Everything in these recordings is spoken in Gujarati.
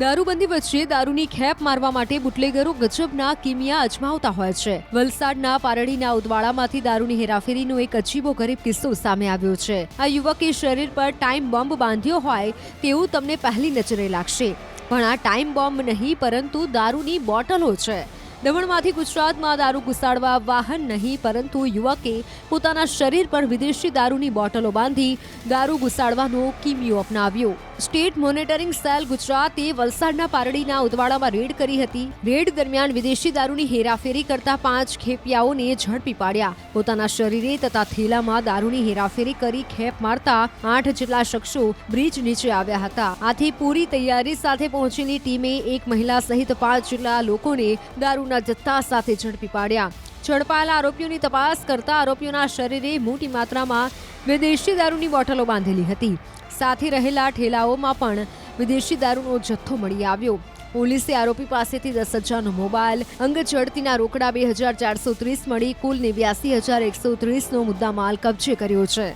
દારૂબંધી વચ્ચે દારૂની ખેપ મારવા માટે બુટલેગરો ગજબના કિમિયા અજમાવતા હોય છે। વલસાડના પારડીના ઉદવાડામાંથી દારૂની હેરાફેરીનો એક અજીબો ગરીબ કિસ્સો સામે આવ્યો છે। આ યુવકે શરીર પર ટાઈમ બોમ્બ બાંધ્યો હોય તેવું તમને પહેલી નજરે લાગશે, પણ આ ટાઈમ બોમ્બ નહીં પરંતુ દારૂની બોટલો છે। દમણમાંથી ગુજરાતમાં દારૂ ઘુસાડવા વાહન નહીં પરંતુ યુવકે પોતાના શરીર પર વિદેશી દારૂની બોટલો બાંધી દારૂ ઘુસાડવાનો કિમિયો અપનાવ્યો। સ્ટેટ મોનિટરિંગ સેલ ગુજરાતે વલસાડના પારડીના ઉદવાડામાં રેડ કરી હતી। રેડ દરમિયાન વિદેશી દારૂની હેરાફેરી કરતા 5 ખેપિયાઓને ઝડપી પાડ્યા। પોતાના શરીરે તથા થેલામાં દારૂની હેરાફેરી કરી ખેપ મારતા 8 જેટલા શખ્સો બ્રિજ નીચે આવ્યા હતા। આથી પૂરી તૈયારી સાથે પહોંચેલી ટીમે એક મહિલા સહિત 5 જેટલા લોકોને દારૂના જથ્થા સાથે ઝડપી પાડ્યા। ઝડપાયેલા આરોપીઓની તપાસ કરતા આરોપીઓના શરીરે મોટી માત્રામાં વિદેશી દારૂની બોટલો બાંધેલી હતી। સાથે રહેલા ઠેલાઓમાં પણ વિદેશી દારૂનો જથ્થો મળી આવ્યો। પોલીસે આરોપી પાસેથી 10,000નો મોબાઈલ, અંગ ઝડતીના રોકડા 2,430 મળી કુલ 89,130નો મુદ્દામાલ કબજે કર્યો છે।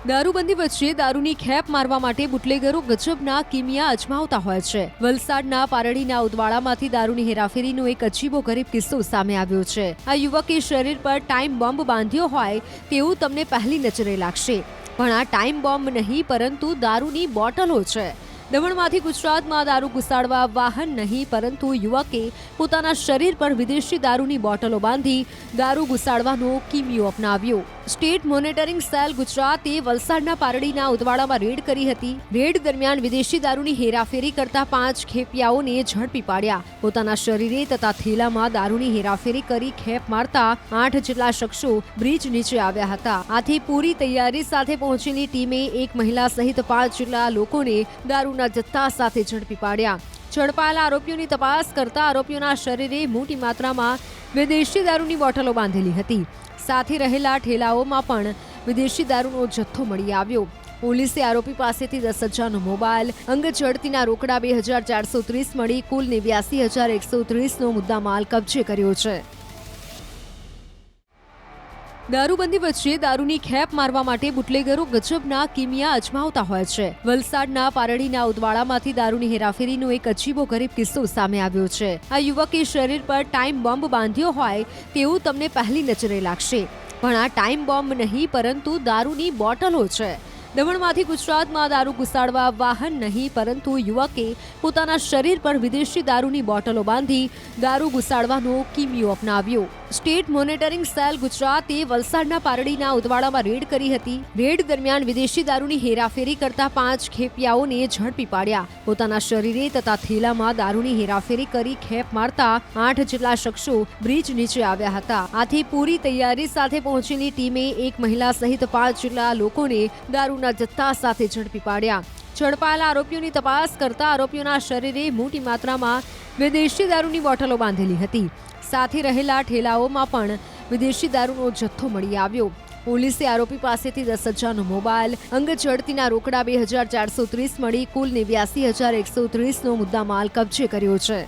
દારૂબંધી વચ્ચે દારૂની ખેપ મારવા માટે બુટલેગરો ગજબના કિમિયા અજમાવતા હોય છે। વલસાડના પારડીના ઉદવાડામાંથી દારૂની હેરાફેરીનો એક અજીબો ગરીબ કિસ્સો સામે આવ્યો છે। આ યુવકે શરીર પર ટાઈમ બોમ્બ બાંધ્યો હોય તેવું તમને પહેલી નજરે લાગશે, પણ આ ટાઈમ બોમ્બ નહીં પરંતુ દારૂની બોટલો છે। દમણમાંથી ગુજરાતમાં દારૂ ઘુસાડવા વાહન નહીં પરંતુ યુવકે પોતાના શરીર પર વિદેશી દારૂની બોટલો બાંધી દારૂ ઘુસાડવાનો કિમિયો અપનાવ્યો। સ્ટેટ મોનિટરિંગ સેલ ગુજરાતે વલસાડના પારડીના ઉદવાડામાં રેડ કરી હતી। રેડ દરમિયાન વિદેશી દારૂની હેરાફેરી કરતા 5 ખેપિયાઓને ઝડપી પાડ્યા। પોતાના શરીરે તથા થેલામાં દારૂની હેરાફેરી કરી ખેપ મારતા 8 જેટલા શખ્સો બ્રિજ નીચે આવ્યા હતા। આથી પૂરી તૈયારી સાથે પહોંચેલી ટીમે એક મહિલા સહિત 5 જેટલા લોકોને દારૂના જથ્થા સાથે ઝડપી પાડ્યા। ઝડપાયેલા આરોપીઓની તપાસ કરતા આરોપીઓના શરીરે મોટી માત્રામાં વિદેશી દારૂની બોટલો બાંધેલી હતી। સાથે રહેલા ઠેલાઓમાં પણ વિદેશી દારૂનો જથ્થો મળી આવ્યો। પોલીસે આરોપી પાસેથી 10,000નો મોબાઈલ, અંગ ઝડતીના રોકડા 2,430 મળી કુલ 89,130નો મુદ્દામાલ કબજે કર્યો છે। દારૂબંધી વચ્ચે દારૂની ખેપ મારવા માટે બુટલેગરો ગજબના કિમિયા અજમાવતા હોય છે। વલસાડના પારડીના ઉદવાડામાંથી દારૂની હેરાફેરીનો એક અજીબો ગરીબ કિસ્સો સામે આવ્યો છે। આ યુવકે શરીર પર ટાઈમ બોમ્બ બાંધ્યો હોય તેવું તમને પહેલી નજરે લાગશે, પણ આ ટાઈમ બોમ્બ નહીં પરંતુ દારૂની બોટલો છે। દમણમાંથી ગુજરાતમાં દારૂ ઘુસાડવા વાહન નહીં પરંતુ યુવકે પોતાના શરીર પર વિદેશી દારૂની બોટલો બાંધી દારૂ ઘુસાડવાનો કિમિયો અપનાવ્યો। સ્ટેટ મોનિટરિંગ સેલ ગુજરાતે વલસાડના પારડીના ઉદવાડામાં રેડ કરી હતી। રેડ દરમિયાન વિદેશી દારૂની હેરાફેરી કરતા 5 ખેપિયાઓને ઝડપી પાડ્યા। પોતાના શરીરે તથા થેલામાં દારૂની હેરાફેરી કરી ખેપ મારતા 8 જેટલા શખ્સો બ્રિજ નીચે આવ્યા હતા। આથી પૂરી તૈયારી સાથે પહોંચેલી ટીમે એક મહિલા સહિત 5 જેટલા લોકોને દારૂના જથ્થા સાથે ઝડપી પાડ્યા। ઝડપાયેલા આરોપીઓની તપાસ કરતા આરોપીઓના શરીરે મોટી માત્રામાં વિદેશી દારૂની બોટલો બાંધેલી હતી। સાથે રહેલા ઠેલાઓમાં પણ વિદેશી દારૂનો જથ્થો મળી આવ્યો। પોલીસે આરોપી પાસેથી 10,000નો મોબાઈલ, અંગ ઝડતીના રોકડા 2,430 મળી કુલ 89,130નો મુદ્દામાલ કબજે કર્યો છે।